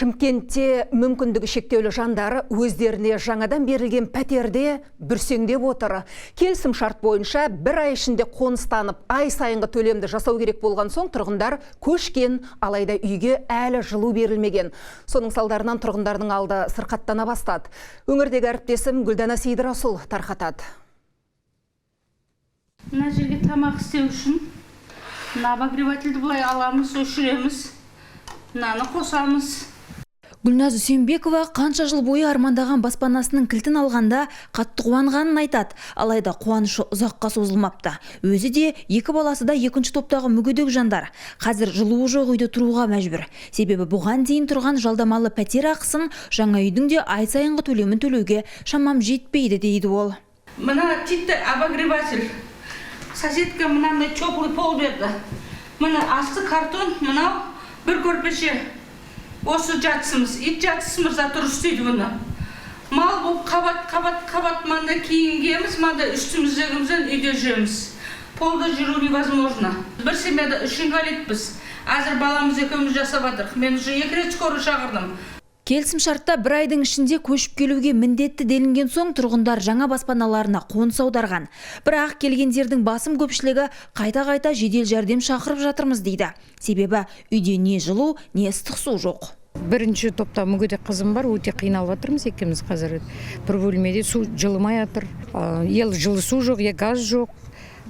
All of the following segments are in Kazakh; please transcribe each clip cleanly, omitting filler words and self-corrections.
Шымкентте мүмкіндігі шектеулі жандары өздеріне жаңадан берілген пәтерде бүрсеңдеп отыр. Келісім шарт бойынша бір ай ішінде қоныстанып, ай сайынғы төлемді жасау керек болған соң тұрғындар көшкен, алайда үйге әлі жылу берілмеген. Соның салдарынан тұрғындардың алды сырқаттана бастады. Өңірдегі әріптесім Гүлдана Сейдірасул тарқатады. Мына жерге тамақ істеу үшін обогревательді былай аламыз, өшіреміз, мынаны қосамыз. Гүлназ Үсенбекова қанша жыл бойы армандаған баспанасының кілтін алғанда қатты қуанғанын айтады. Алайда қуанышы ұзаққа созылмапты. Өзі де екі баласы да екінші топтағы мүгедек жандар. Қазір жылуы жоқ үйде тұруға мәжбүр. Себебі бұған дейін тұрған жалдамалы пәтер ақысын жаңа үйдің де ай сайынғы төлемін төлеуге шамам жетпейді дейді ол. Мына типті обогреватель. Соседка мынандай теплый пол берді. Мына асты картон, мынау бір көрпеше. Осы жатысымыз, ит жатысымыз да тұрыш дейді бұны. Мал болып қабат маңда кейін киеміз, маңда үстіміздегімізден үйде жеміз. Полда жүру невозможно. Бір семьяда 3 инвалидпіз. Әзір баламыз екеуміз жасап жатырмыз. Мен уже 2 рет скорый шақырдым. Келісім шартта бір айдың ішінде көшіп келуге міндетті делінген соң тұрғындар жаңа баспаналарына қоныс аударған. Бірақ келгендердің басым көпшілігі қайта жедел жәрдем шақырып жатырмыз дейді. Себебі үйде не жылу, не ыстық су жоқ. Бірінші топта мүгедек қызым бар, өте қиналып жатырмыз екеуміз қазір. Бір бөлмеде су жылымай жатыр. Ел жылы су жоқ, газ жоқ.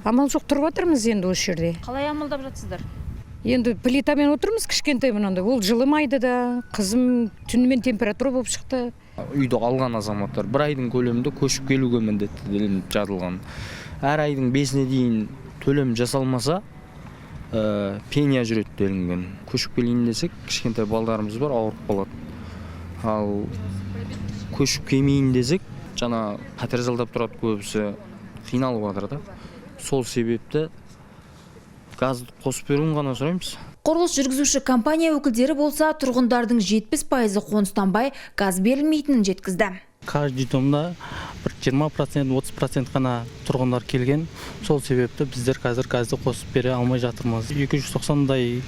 Амал жоқ тұрып жатырмыз енді осы жерде. Қалай амалдап жатсыздар? Енді плитамен отырмыз кішкентай мынандай. Ол жылымайды да, қызым түнімен температура болып шықты. Үйді алған азаматтар бір айдың көлемінде көшіп келуге міндетті жазылған. Әр айдың 5-іне дейін төлем жасалмаса, пения жүреді делінген. Көшіп келейін десек, кішкентай балдарымыз бар, ауырып қалады. Ал көшіп келмейін десек, жаңа пәтер жалдап тұрады көбісі қиналып жатыр да. Сол себепті газды қосып беруін ғана сұраймыз. Құрылыс жүргізуші компания өкілдері болса, тұрғындардың 70% қоныстанбай газ берілмейтінін жеткізді. Каждый домда 20%-30% қана тұрғындар келген. Сол себепті біздер қазір газды қосып бере алмай жатырмыз. 290-дай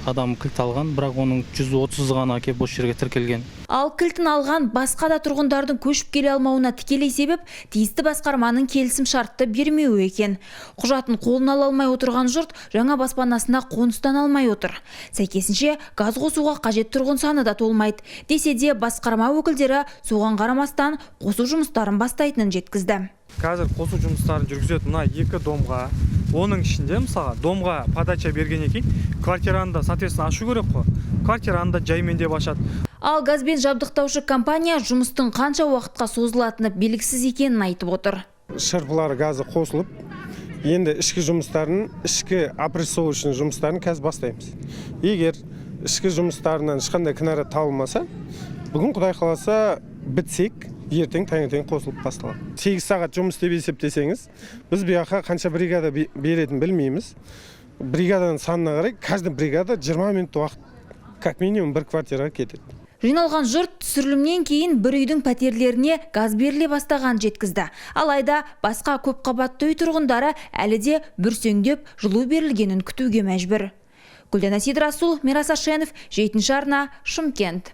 адам кілт алған, бірақ оның 130 ғана келіп осы жерге тіркелген. Ал кілтін алған басқа да тұрғындардың көшіп келе алмауына тікелей себеп тиісті басқарманың келісім шартты бермеуі екен. Құжатын қолына ала алмай отырған жұрт жаңа баспанасына қоныстан алмай отыр. Сәйкесінше газ қосуға қажет тұрғын саны да толмайды. Десе де басқарма өкілдері соған қарамастан қосу жұмыстарын бастайтынын жеткізді. Қазір қосу жұмыстарын жүргізеді мына 2 домға. Оның ішінде мысалға домға подача берген екен, квартираны да соответственно ашу керек қой. Квартираны да жаймен деп ашады. Ал газбен жабдықтаушы компания жұмыстың қанша уақытқа созылатыны белгісіз екенін айтып отыр. Шырпылар газы қосылып, енді ішкі жұмыстарын, ішкі опрессовочный жұмыстарын қазір бастаймыз. Егер ішкі жұмыстарынан ешқандай кінара табылмаса, бүгін Құдай қаласа бітсек, ертең таңертең қосылып басталады. 8 сағат жұмыс деп есептесеңіз, біз бұяққа қанша бригада беретін білмейміз. Бригаданың санына қарай, каждый бригада 20 минут уақыт как минимум бір квартираға кетеді. Жиналған жұрт түсірілімнен кейін бір үйдің пәтерлеріне газ беріле бастаған жеткізді. Алайда басқа көп қабатты үй тұрғындары әлі де бүрсеңдеп жылу берілгенін күтуге мәжбүр. Гүлдана Сейдірасул, Мирас Ашенов, 7-ші арна, Шымкент.